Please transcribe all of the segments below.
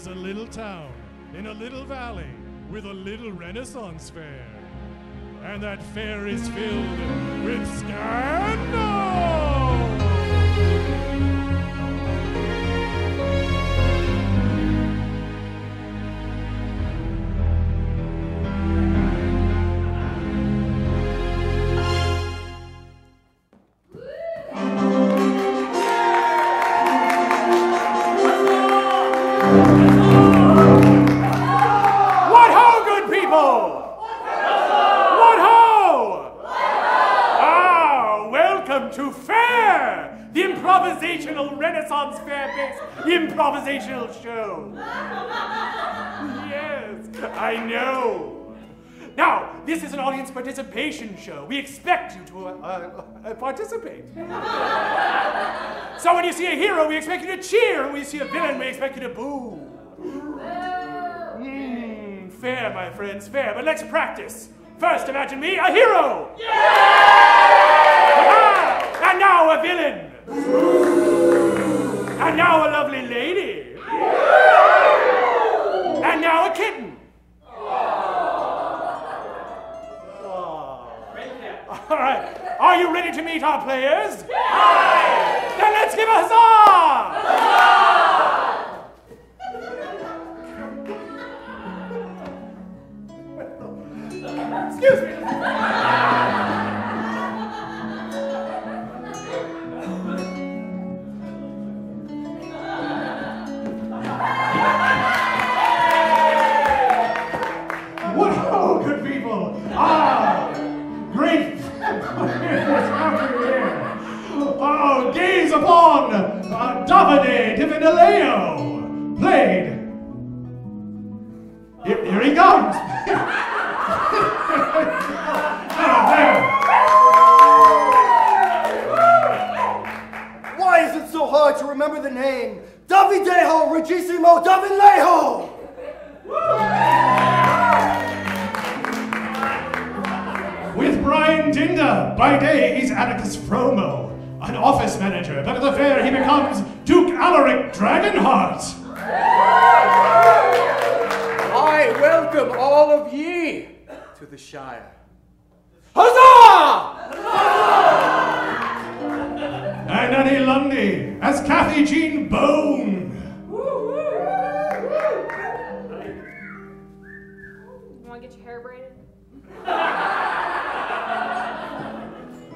There's a little town in a little valley with a little Renaissance fair. And that fair is filled with scandal! Improvisational Renaissance Fair-based improvisational show. Yes, I know. Now, this is an audience participation show. We expect you to participate. So when you see a hero, we expect you to cheer. When you see a villain, we expect you to boo. Fair, my friends, fair. But let's practice. First, imagine me, a hero. Yeah! And now a villain. And now a lovely lady. And now a kitten. All right. Are you ready to meet our players? Then let's give a huzzah! Excuse me. Gaze upon Davide Divinaleo, played. Here he comes. Why is it so hard to remember the name? Davidejo Regissimo Davinalejo! With Brian Dinda, by day he's Atticus Fromo, an office manager, but at the fair he becomes Duke Alaric Dragonheart. I welcome all of ye to the Shire. Huzzah! And Annie Lundy as Kathy Jean Bone. You want to get your hair braided?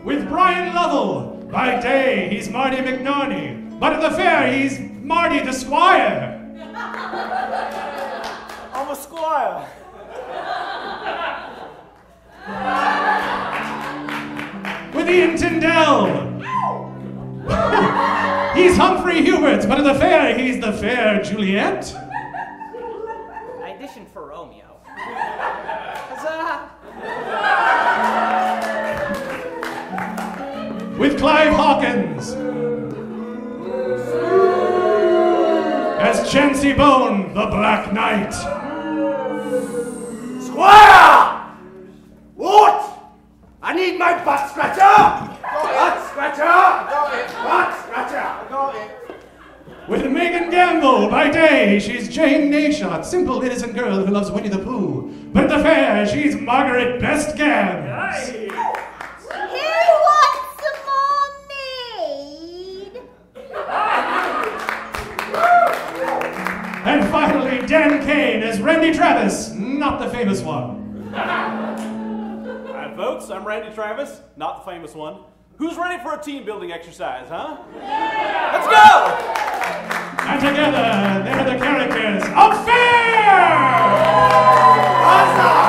With Brian Lovell, by day he's Marty McNarney, but at the fair he's Marty the Squire. I'm a squire. With Ian Tyndall, he's Humphrey Hubert, but at the fair he's the fair Juliet. I auditioned for Romeo. Huzzah! With Clive Hawkins as Chancy Bone, the Black Knight. Squire! What? I need my butt scratcher! Butt scratcher! Butt scratcher! With Megan Gamble, by day she's Jane Nashot, simple innocent girl who loves Winnie the Pooh. But at the fair she's Margaret Bestgams. And finally, Dan Kane as Randy Travis, not the famous one. Alright, folks, I'm Randy Travis, not the famous one. Who's ready for a team building exercise, huh? Yeah. Let's go! And together, they're the characters of Fair! Awesome!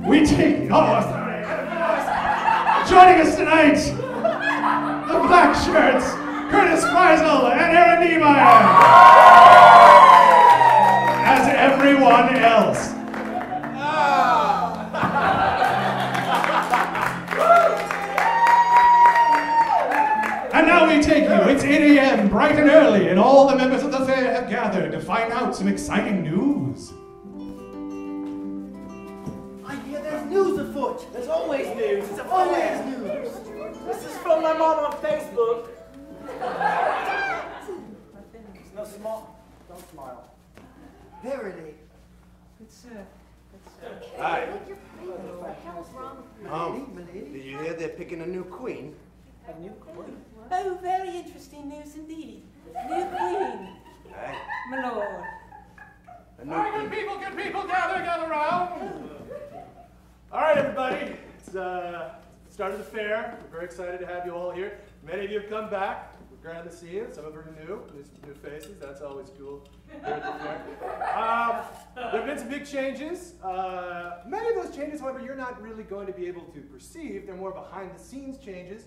We take, joining us tonight, the Black Shirts, Curtis Freisel and Aaron Niemeyer. As everyone else. And now we take you. It's 8 a.m., bright and early, and all the members of the fair have gathered to find out some exciting news. I hear there's news afoot. There's always news. It's a Always news. This is from my mom on Facebook. It's no small. Don't smile. Verily. Hi. What the hell's wrong with you? Did you hear they're picking a new queen? A new queen. Oh, very interesting news indeed. New queen, Hey, my lord. a new All right, queen. good people, gather around. All right, everybody. It's start of the fair. We're very excited to have you all here. Many of you have come back. We're glad to see you. Some of you are new faces. That's always cool here at the fair. There have been some big changes. Many of those changes, however, you're not really going to be able to perceive. They're more behind-the-scenes changes.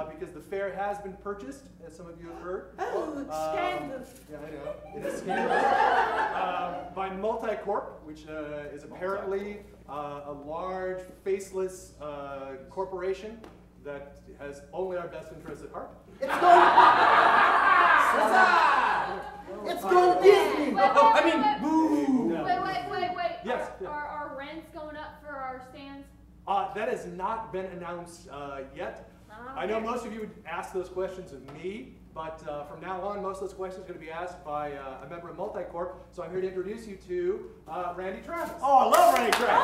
Because the fair has been purchased, as some of you have heard. Oh, scandal. Yeah, I know. It is scandalous. By Multicorp, which is apparently a large, faceless corporation that has only our best interests at heart. It's going Disney. Wait. Yes, yeah. Are rents going up for our stands? That has not been announced yet. I know most of you would ask those questions of me, but from now on, most of those questions are going to be asked by a member of Multicorp. So I'm here to introduce you to Randy Travis. Oh, I love Ren Faire.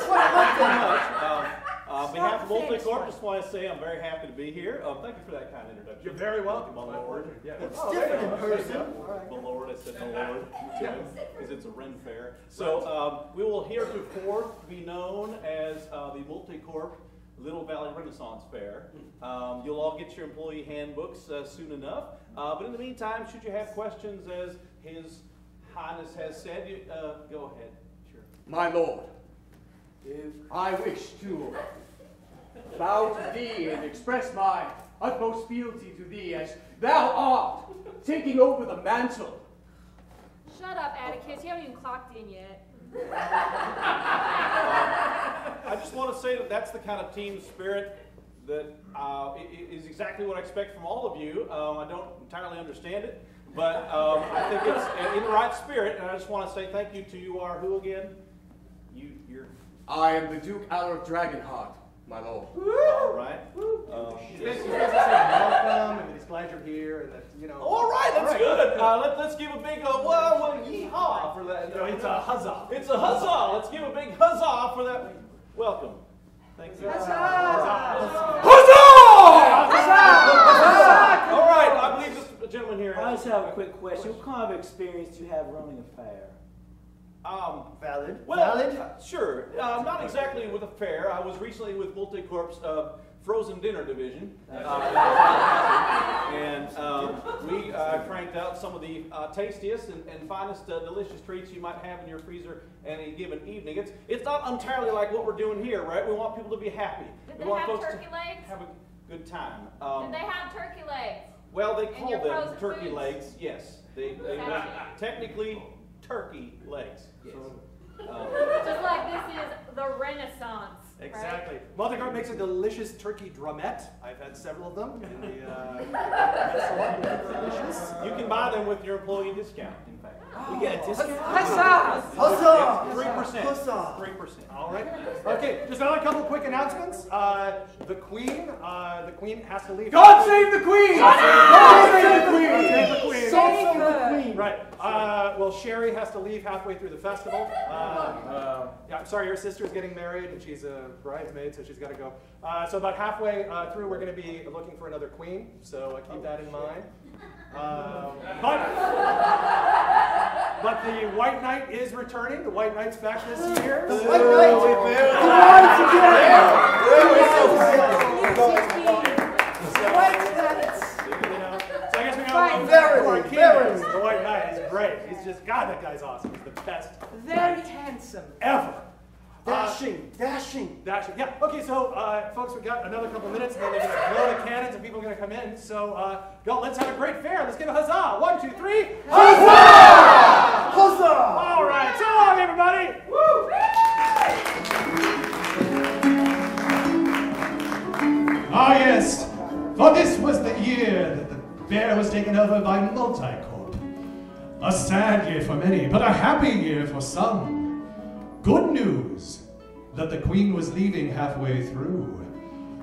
Thank you very much. On behalf of Multicorp, just want to say I'm very happy to be here. Thank you for that kind introduction. You're very welcome. My lord. Yeah. It's different in person. The Lord, I said the Lord, because it's a Ren Faire. So we will heretofore be known as the Multicorp Little Valley Renaissance Fair. You'll all get your employee handbooks soon enough. But in the meantime, should you have questions, as His Highness has said, you, go ahead. Sure. My lord, I wish to bow to thee and express my utmost fealty to thee as thou art taking over the mantle. Shut up, Atticus. You haven't even clocked in yet. I just want to say that that's the kind of team spirit that is exactly what I expect from all of you. I don't entirely understand it, but I think it's in the right spirit, and I just want to say thank you to you are who again? You're... I am the Duke Alaric Dragonheart, my lord. All right. He's basically welcome, and he's glad you're here, and that, you know. All right, that's good. Let's give a big yeehaw for that. It's a huzzah. It's a huzzah. Let's give a big huzzah for that. Welcome. Thank you. Huzzah! All right, I believe this gentleman here. I just have a quick question. What kind of experience do you have running a fair? Valid. Well, Valid. Sure. Not exactly with a fair. I was recently with Multicorp's frozen dinner division, and we cranked out some of the tastiest and finest delicious treats you might have in your freezer any given evening. It's not entirely like what we're doing here, right? We want people to be happy. Did We they want have folks turkey to legs? have a good time. Did they have turkey legs? Well, they And call your them frozen turkey foods? legs. Yes, they Gotcha. technically turkey legs. Yes. Just like this is the Renaissance. Exactly. Multicorp makes a delicious turkey drumette. I've had several of them in the delicious. You can buy them with your employee discount, in fact. You get a discount? Huzzah! 3%. Huzzah! 3%. All right. Okay, just another couple quick announcements. The Queen has to leave. God save the Queen! God save the Queen! God save the Queen! Save the Queen! Right. Well, Sherry has to leave halfway through the festival. Yeah, I'm sorry, her sister's getting married, and she's a bridesmaid, so she's got to go. So about halfway through, we're going to be looking for another queen, so keep that in mind. But the White Knight is returning. The White Knight's back this year. The White Knight! So I guess we know Very, very. the White Knight is great. He's just, God, that guy's awesome. He's the best Very handsome. ever. Dashing. Dashing. Yeah. Okay, so folks, we've got another couple minutes, and then they're going to blow the cannons, and people are going to come in. So let's have a great fair. Let's give a huzzah. 1, 2, 3. Huzzah! Huzzah! All right. So long, everybody. Woo! Ah, yes. For this was the year that the fair was taken over by Multicorp. A sad year for many, but a happy year for some. Good news. that the queen was leaving halfway through.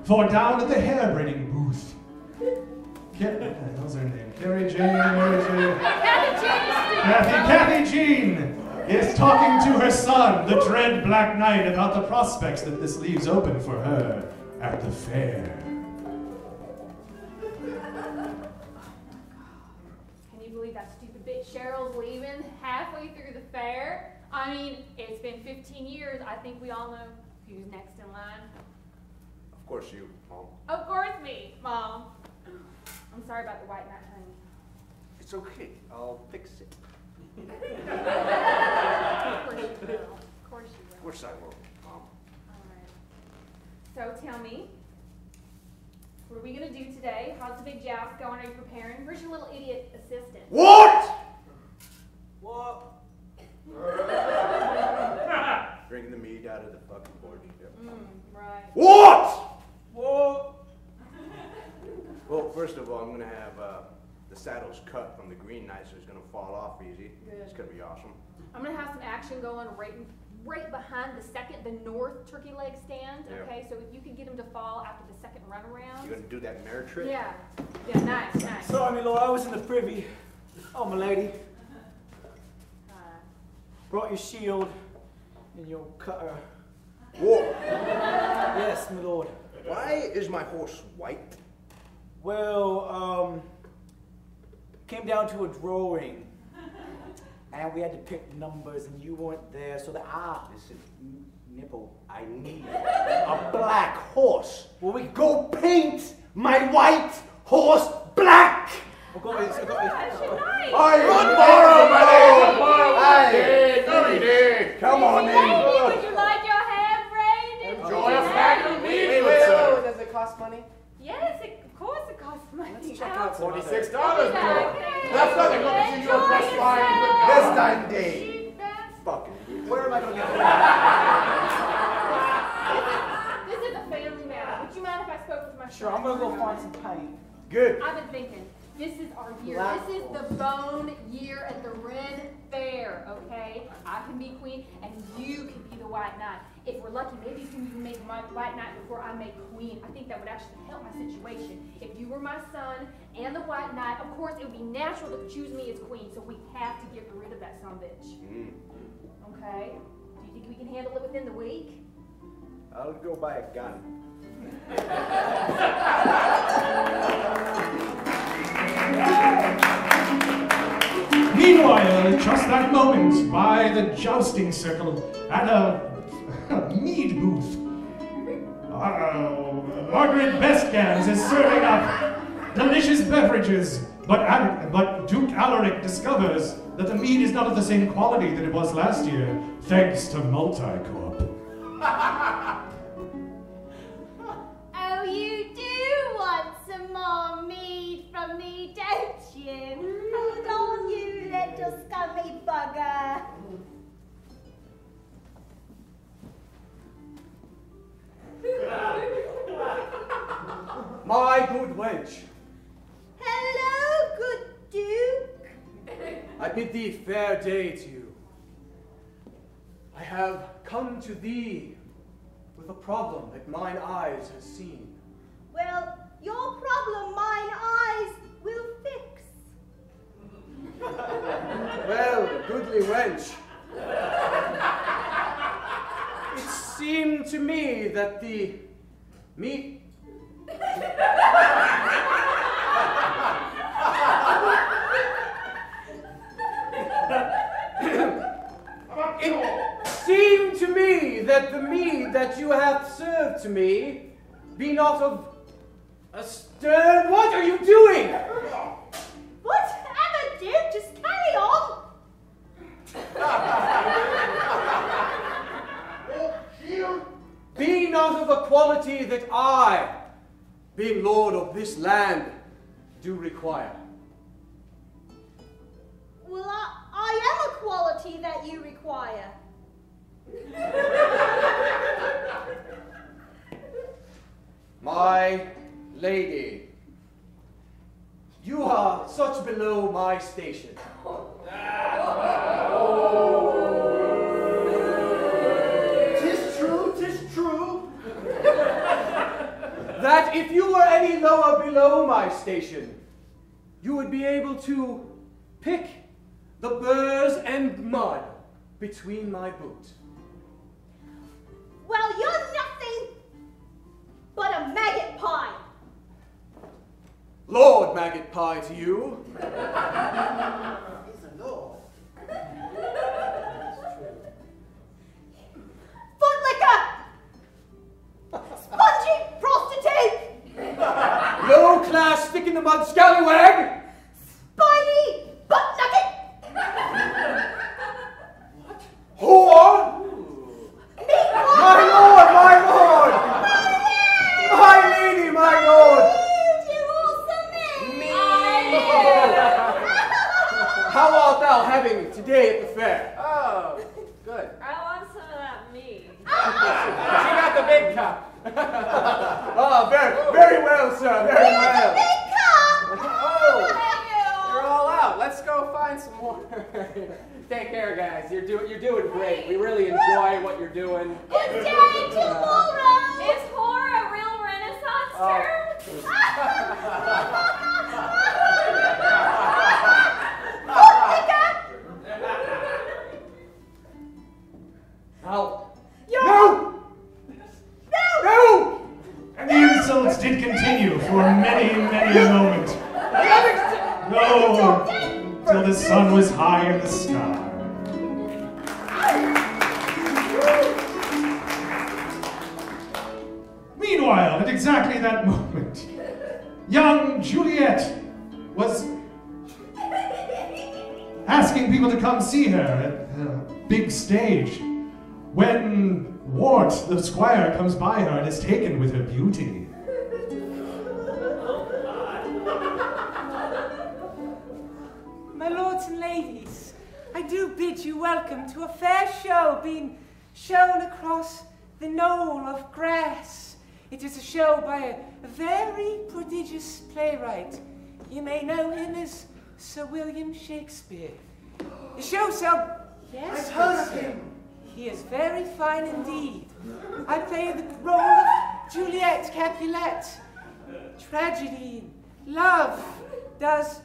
For down at the hair-braiding booth, what was her name? Mary Jane. Kathy Jean is talking to her son, the dread Black Knight, about the prospects that this leaves open for her at the fair. Can you believe that stupid bitch Cheryl's leaving halfway through the fair? I mean, it's been 15 years. I think we all know who's next in line. Of course you, Mom. Of course me, Mom. I'm sorry about the white knight, honey. It's okay. I'll fix it. Of course you will. Of course you will. Of course I will, Mom. All right. So tell me, what are we going to do today? How's the big joust going? Are you preparing? Where's your little idiot assistant? What? Bring the meat out of the fucking porch. Yep. Right. What? Well, first of all, I'm gonna have the saddles cut from the Green Knight, so it's gonna fall off easy. Good. It's gonna be awesome. I'm going to have some action going right behind the north turkey leg stand, Yeah. okay? So if you could get him to fall after the second run around. You're gonna do that mare trick? Yeah. Yeah, nice. Sorry, my lord, I was in the privy. Oh, my lady. Brought your shield and your cutter. Whoa! Yes, my lord. Why is my horse white? Well, came down to a drawing. And we had to pick numbers, and you weren't there, so listen, Nipple, I need a black horse. Well, we go paint my white horse black. Gosh, you're nice. Come on in. Lady, would you like your hair braided? Enjoy a fag of meat, Wait, good sir. does it cost money? Yes, of course it costs money. Let's check out some other. $46, Okay. girl. That's nothing. Go to see your breast line. This time, Dave. Cheap ass. Fucking. Where am I going to get This is a family matter. Would you mind if I spoke with my Sure, I'm gonna go find some paint. Good. I've been thinking, this is our year. Black This is the bone year at the Ren Faire, okay? I can be queen, and you can be the white knight. If we're lucky, maybe you can even make my white knight before I make queen. I think that would actually help my situation. If you were my son and the white knight, of course, it would be natural to choose me as queen, so we have to get rid of that son of a bitch. Okay? Do you think we can handle it within the week? I'll go buy a gun. Meanwhile, just that moment, by the jousting circle at a mead booth, Margaret Bestgans is serving up delicious beverages, but Duke Alaric discovers that the mead is not of the same quality that it was last year, thanks to Multicorp. Oh, you do want some more mead from me, don't you? Hold on, you little scummy bugger. My good wench, Hello, good Duke. I bid thee fair day to you. I have come to thee with a problem that mine eyes have seen. Well, your problem mine eyes will fix. Well, goodly wench, it seemed to me that the meat it seemed to me that the mead that you have served to me be not of a stern. What are you doing? Whatever, Duke, just carry on. Be not of a quality that I, being lord of this land, do require. Well, I am a quality that you require. My lady, you are such below my station. Tis true, that if you were any lower below my station, you would be able to pick the burrs and mud between my boot. Well, you're nothing but a maggot pie. Lord Maggot Pie to you. He's a lord. Footlicker! Spongy prostitute! Low class stick in the mud scallywag. Spiny butt nugget! Whore! My lord, my lord! My lady, my lord! How art thou having today at the fair? Oh, good. I want some of that meat. She got the big cup. Ah, very well, sir, very well. Oh, you're all out. Let's go find some more. Take care, guys. You're doing great. We really enjoy what you're doing. Good day tomorrow! Is whore a real Renaissance term? Now. You're No! No! And the insults did continue for many, many a moment. No, till the sun was high in the sky. Meanwhile, at exactly that moment, young Juliet was asking people to come see her at the big stage when Wart, the squire, comes by her and is taken with her beauty. My lords and ladies, I do bid you welcome to a fair show being shown across the knoll of grass. It is a show by a very prodigious playwright. You may know him as Sir William Shakespeare. The show yes, I've heard of him. He is very fine indeed. I play the role of Juliet Capulet. Tragedy, love does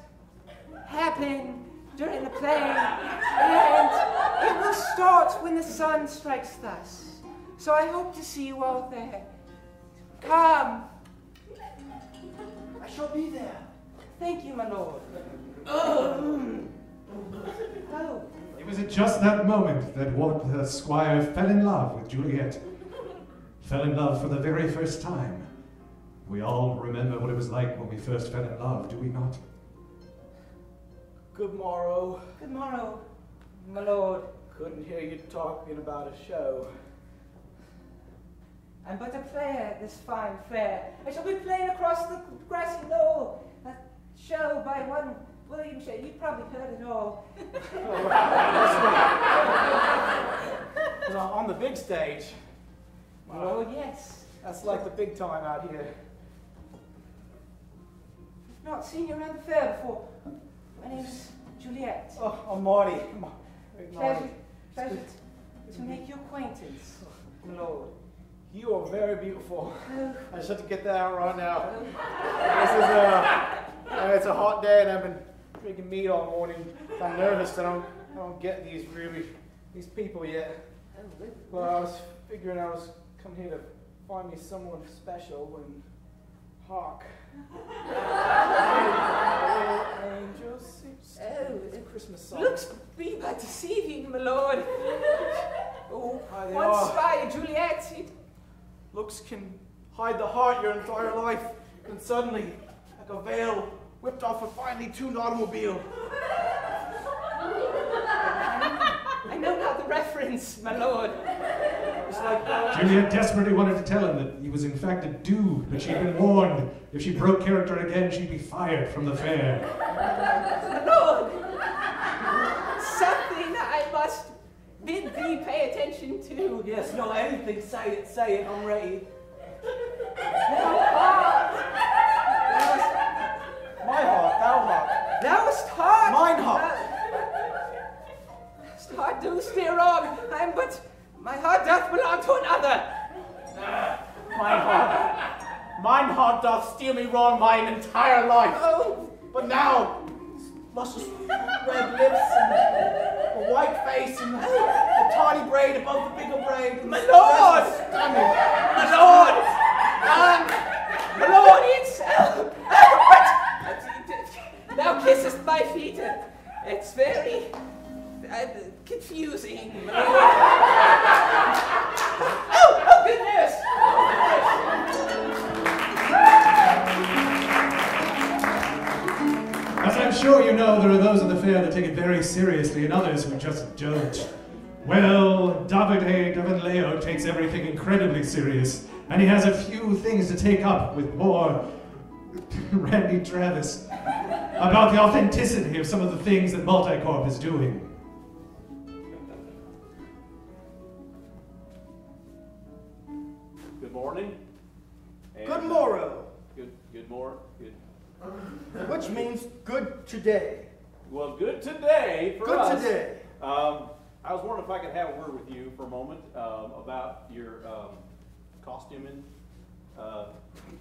happen during the play, and it will start when the sun strikes thus. So I hope to see you all there. Come. I shall be there. Thank you, my lord. Oh. It was at just that moment that Wart, the squire, fell in love with Juliet. Fell in love for the very first time. We all remember what it was like when we first fell in love, do we not? Good morrow. Good morrow, my lord. Couldn't hear you talking about a show. I'm but a player at this fine fair. I shall be playing across the grassy knoll. A show by one William Shakespeare. You've probably heard it all. On the big stage. Oh, yes. That's like the big time out here. I've not seen you around the fair before. My name's Juliet. Oh, I'm Marty. Pleasure to make your acquaintance, my lord. You are very beautiful. Oh. I just have to get that out right now. This is it's a hot day and I've been drinking meat all morning. I'm nervous that I don't get these people yet. Well, I was figuring I was coming here to find me someone special and hark. Angels, it's a Christmas song. Looks be but deceiving, my lord. Oh, Hi, they once are. spy Juliet. Looks can hide the heart your entire life, and suddenly, like a veil, whipped off a finely tuned automobile. I know not the reference, my lord. It's like Juliet desperately wanted to tell him that he was in fact a dude, but she'd been warned if she broke character again, she'd be fired from the fair. My lord, something I must bid thee pay attention to. Yes, no, anything, say it, I'm ready. Thou art. my heart, thou heart. Thou hast heart. Mine heart. Thou heart do steer wrong. My heart doth belong to another. My heart. Mine heart doth steer me wrong mine entire life. Oh. But now, luscious red lips and a white face and a tiny braid above the bigger braid. My lord! Stunning. My lord! My lord, it's... what? Thou kissest my feet. It's very... confusing. Oh, goodness! As I'm sure you know, there are those in the fair that take it very seriously and others who just don't. Well, Davide Leo takes everything incredibly serious, and he has a few things to take up with poor Randy Travis about the authenticity of some of the things that Multicorp is doing. Good morning. Good morrow. Good morning. Which means good today. Well, good today for us. Good today. I was wondering if I could have a word with you for a moment about your costuming.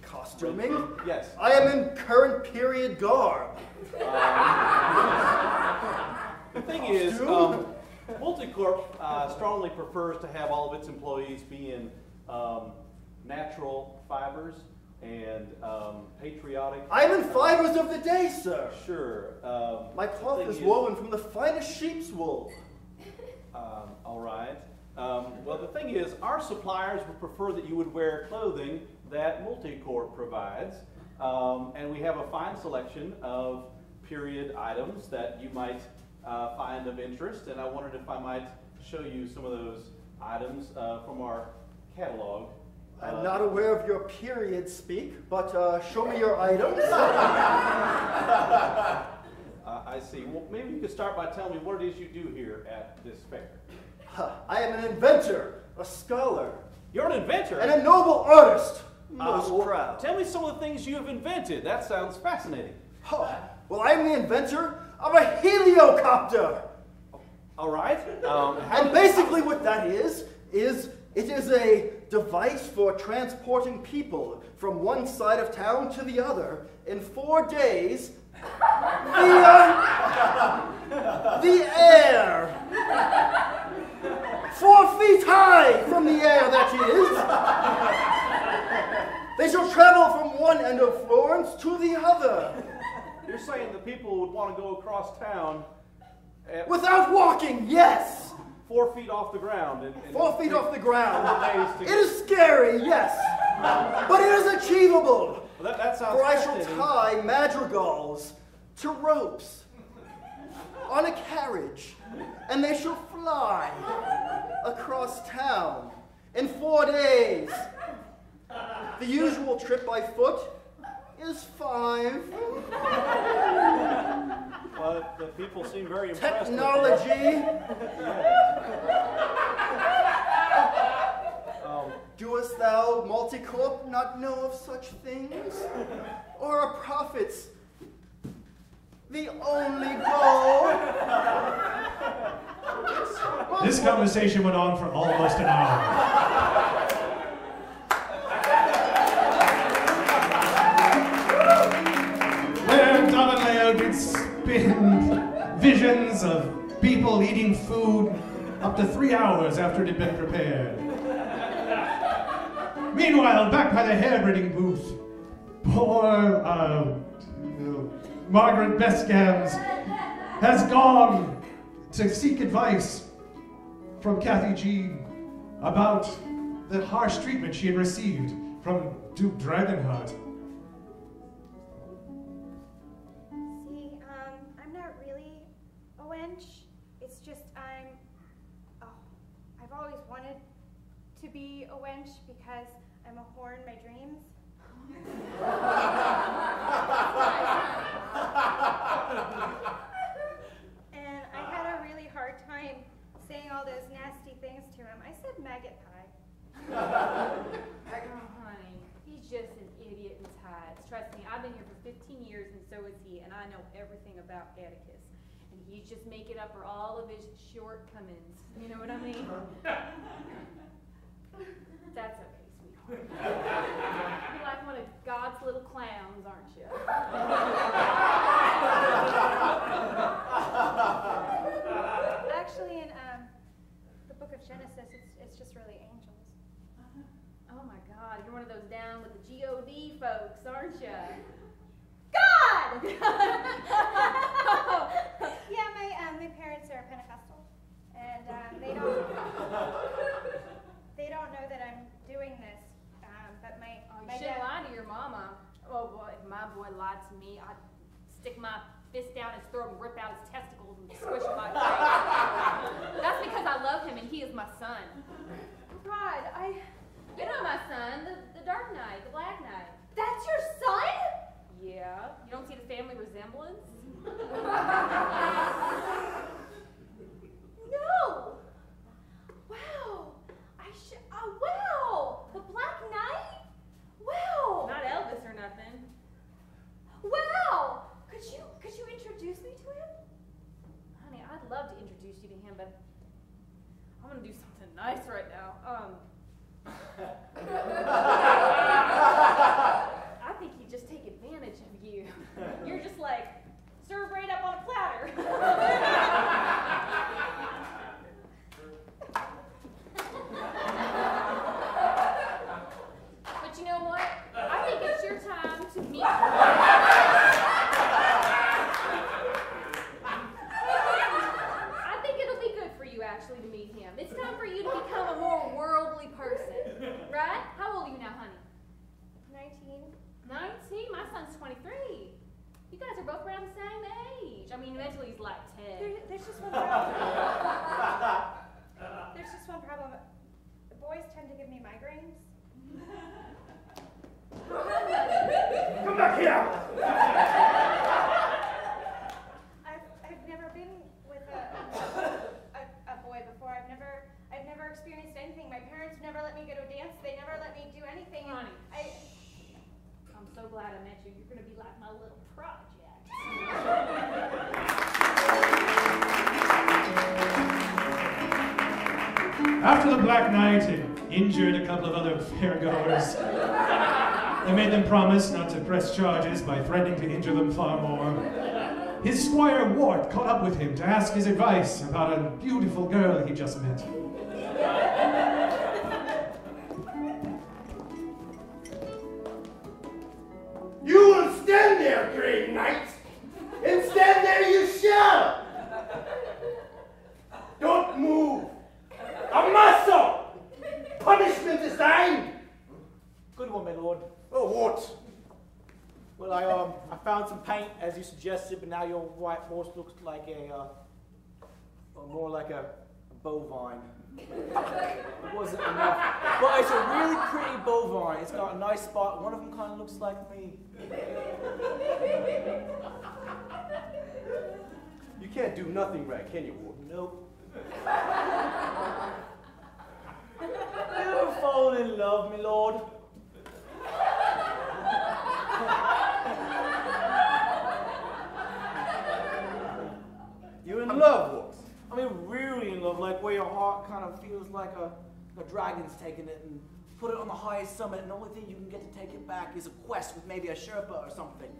Costuming? Yes. I am in current period garb. The thing is, Multicorp strongly prefers to have all of its employees be in natural fibers and patriotic. I am in fibers of the day, sir. Sure. My cloth is woven from the finest sheep's wool. All right. Well, the thing is, our suppliers would prefer that you would wear clothing that Multicorp provides, and we have a fine selection of period items that you might find of interest, and I wondered if I might show you some of those items from our catalog. I'm not aware of your period speak, but show me your items. I see. Well, maybe you could start by telling me what it is you do here at this fair. I am an inventor, a scholar. You're an inventor? And a noble artist. Most proud. Tell me some of the things you have invented. That sounds fascinating. Well, I am the inventor of a heliocopter. All right. And basically what that is it is a device for transporting people from one side of town to the other in 4 days via the air. 4 feet high from the air, that is. They shall travel from one end of Florence to the other. You're saying that people would want to go across town without walking, yes. 4 feet off the ground. 4 feet off the ground. It is scary, yes. But it is achievable. Well, that sounds For I shall fascinating. tie madrigals to ropes on a carriage, and they shall fly across town in 4 days. The usual trip by foot is 5. The people seem very impressed. Technology. Doest thou, Multicorp, not know of such things? Or are profits the only goal? This conversation went on for almost an hour. Where Leo did spin visions of people eating food up to 3 hours after it had been prepared. Meanwhile, back by the hair-braiding booth, poor Margaret Bescams has gone to seek advice from Kathy G about the harsh treatment she had received from Duke Dragonheart. See, I'm not really a wench. It's just I've always wanted to be a wench because I'm a whore in my dreams. And I had a really hard time saying all those nasty things to him. I said maggot pie. Oh, honey, he's just an idiot in ties. Trust me, I've been here for 15 years and so is he, and I know everything about etiquette. And he's just making up for all of his shortcomings. You know what I mean? That's okay, sweetheart. You like want to down with the GOD folks, aren't you? God! Yeah, my parents are Pentecostal, and they don't know that I'm doing this. But my You shouldn't lie to your mama. Oh boy, if my boy lied to me, I'd stick my fist down his throat and rip out his testicles and squish him like crazy. That's because I love him and he is my son. God, You know my son, the Dark Knight, the Black Knight. That's your son? Yeah. You don't see the family resemblance? No. Wow. Wow. The Black Knight? Wow. Not Elvis or nothing. Wow. Could you introduce me to him? Honey, I'd love to introduce you to him, but I'm gonna do something nice right now. I think he'd just take advantage of you. You're just like served right up on a platter. But you know what? I think it's your time to meet I think it'll be good for you actually to meet him. It's time for you to become a more worldly person. Right? How old are you now, honey? 19. 19? My son's 23. You guys are both around the same age. I mean, eventually he's like 10. There's just one problem. There's just one problem. The boys tend to give me migraines. Come back here! I've never been with a boy before. I've never experienced anything. My parents never let me go to a dance. They never let me do anything. Honey. I'm so glad I met you. You're gonna be like my little project. After the Black Knight had injured a couple of other fairgoers, they made them promise not to press charges by threatening to injure them far more. His squire Wart caught up with him to ask his advice about a beautiful girl he just met. You will stand there, great knight, and stand there you shall. Don't move. A muscle. Punishment is thine. Good one, my lord. Oh, what? Well, I found some paint as you suggested, but now your white horse looks like more like a bovine. It wasn't enough. But it's a really pretty bovine. It's got a nice spot. One of them kind of looks like me. You can't do nothing right, can you, Ward? Nope. You ever fallen in love, my lord? You're in love, Ward? I mean, really in love, like where your heart kind of feels like a dragon's taking it and put it on the highest summit, and the only thing you can get to take it back is a quest with maybe a Sherpa or something.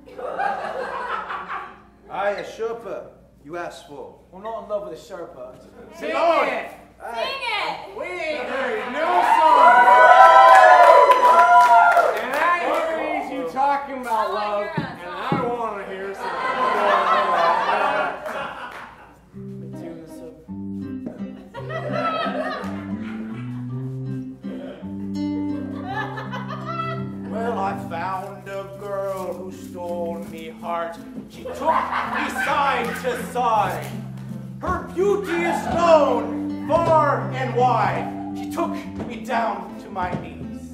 Aye, a Sherpa you asked for. I'm not in love with a Sherpa. Sing it! Sing it! We ain't heard no song! And I heard you talking about love, and I want to hear something. Well, I found a girl who stole me heart. She took me side to side. Her beauty is known far and wide. She took me down to my knees.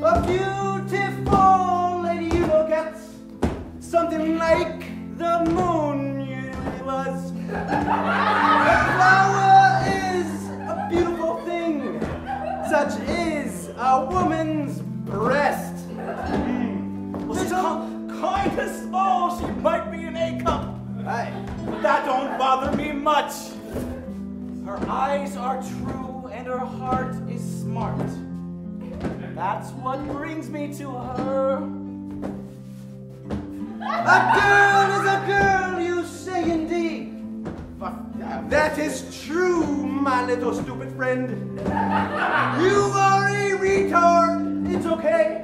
A beautiful lady you look at, something like the moon you was. A flower is a beautiful thing, such is a woman's breast. Well, kind of small, she might be an A-cup. Aye. But that don't bother me much. Her eyes are true and her heart is smart. That's what brings me to her. A girl is a girl, you say indeed. But That is true, my little stupid friend. You are a retard. It's okay.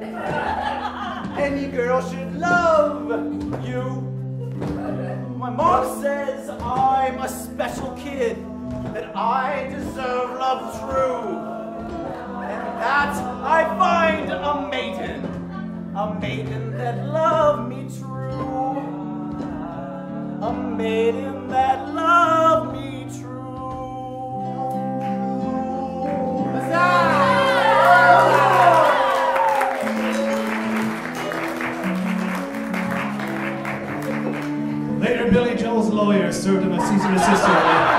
Any girl should love you. My mom says I'm a special kid, that I deserve love true. And that I find a maiden that love me true. A maiden that love me true. Later, Billy Joel's lawyer served him a cease and desist order.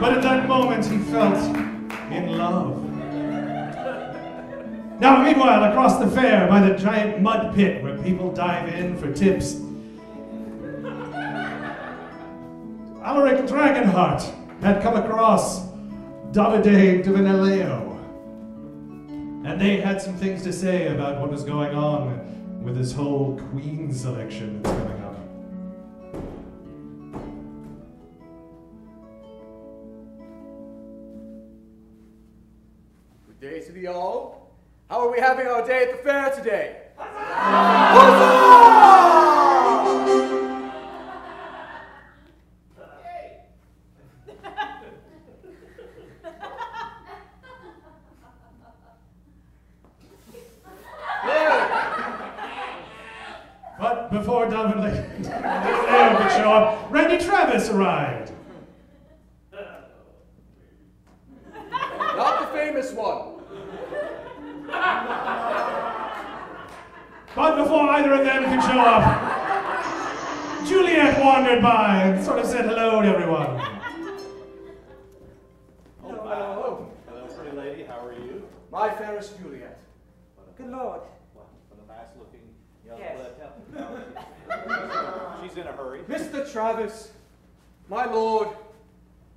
But at that moment, he felt in love. Now, meanwhile, across the fair, by the giant mud pit where people dive in for tips, Alaric Dragonheart had come across Davide Divineleo. And they had some things to say about what was going on with this whole queen selection that's coming up. Good day to the all. How are we having our day at the fair today? But before Divineleo could show up, Randy Travis arrived. Not the famous one. But before either of them could show up, Juliet wandered by and sort of said hello to everyone. Hello. Hello, pretty lady. How are you? My fairest Juliet. Good Lord. What a nice-looking young Yes. lady. She's in a hurry. Mr. Travis, my lord,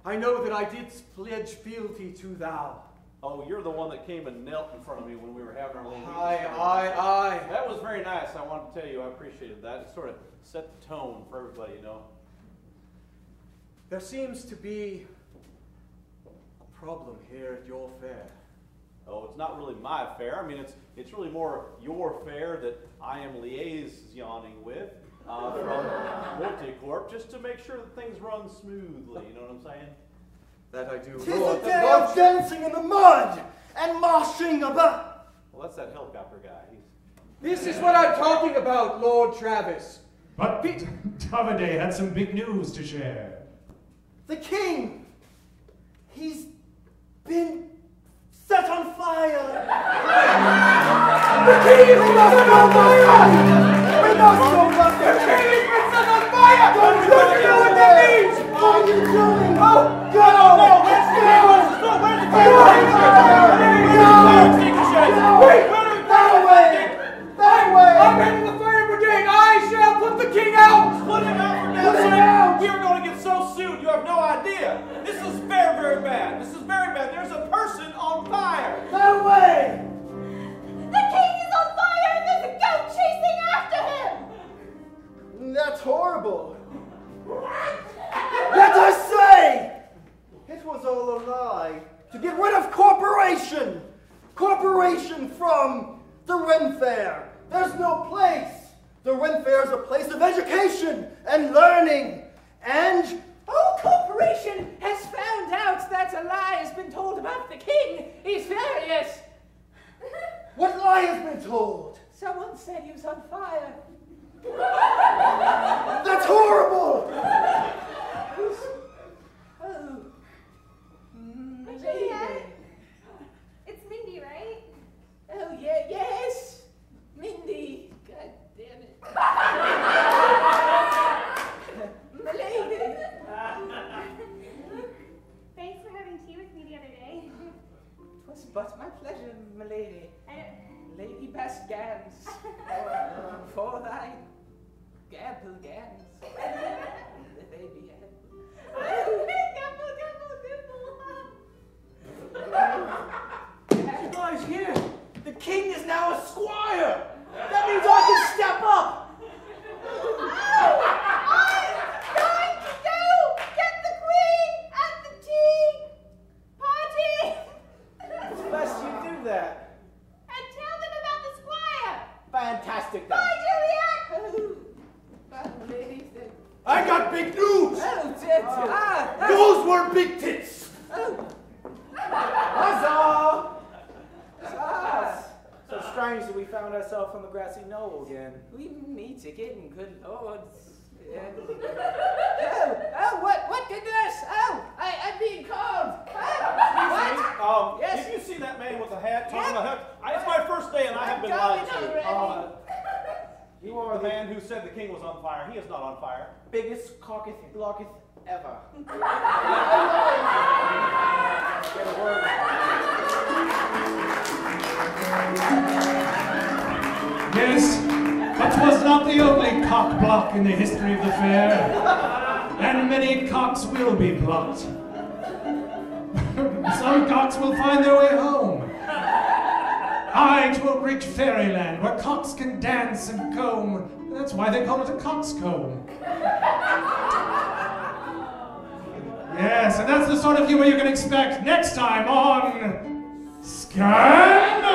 I know that I did pledge fealty to thou. Oh, you're the one that came and knelt in front of me when we were having our little meeting. Aye. That was very nice. I wanted to tell you I appreciated that. It sort of set the tone for everybody, you know. There seems to be a problem here at your fair. Oh, it's not really my fair. I mean, it's really more your fair that I am liaisoning with from Multicorp, just to make sure that things run smoothly. You know what I'm saying? That I do. 'Tis a day of dancing in the mud and moshing about. Well, that's that helicopter guy. This is what I'm talking about, Lord Travis. But Davide had some big news to share. The king, he's been set on fire. The king is set on fire. We must go back. The king has been set on fire. Don't you know what that means? What are you doing? Oh, go! Let's go! Where's the king? Wait! That way! That way! I'm heading the fire brigade. I shall put the king out. Put him out for Put him now. out. We are going to get so sued. You have no idea. This is very, very bad. This is very bad. There's a person on fire. That way! The king is on fire and there's a goat chasing after him! That's horrible. Let us say it was all a lie to get rid of corporation. Corporation from the Ren Faire. There's no place. The Ren Faire is a place of education and learning and... Oh, corporation has found out that a lie has been told about the king. He's furious. What lie has been told? Someone said he was on fire. That's horrible! Oh. Juliet? It's Mindy, right? Oh, yeah, yes. Mindy. God damn it. Milady. Thanks for having tea with me the other day. Twas but my pleasure, milady. Lady best gans. For thy gabble gans. The baby You guys hear? The king is now a squire. That means I can step up. ourselves on the grassy knoll again. We meet again, good lord. Oh, what goodness? Oh, I'm being called. What? Yes. Did you see that man with the hat talking about it's my first day and I have been lied to. You are the man who said the king was on fire. He is not on fire. Biggest cocketh blocketh ever. Yes, but 'twas not the only cock block in the history of the fair, and many cocks will be blocked. Some cocks will find their way home. Aye, to a rich fairyland where cocks can dance and comb. That's why they call it a coxcomb. Yes, and that's the sort of humor you can expect next time on Scandal!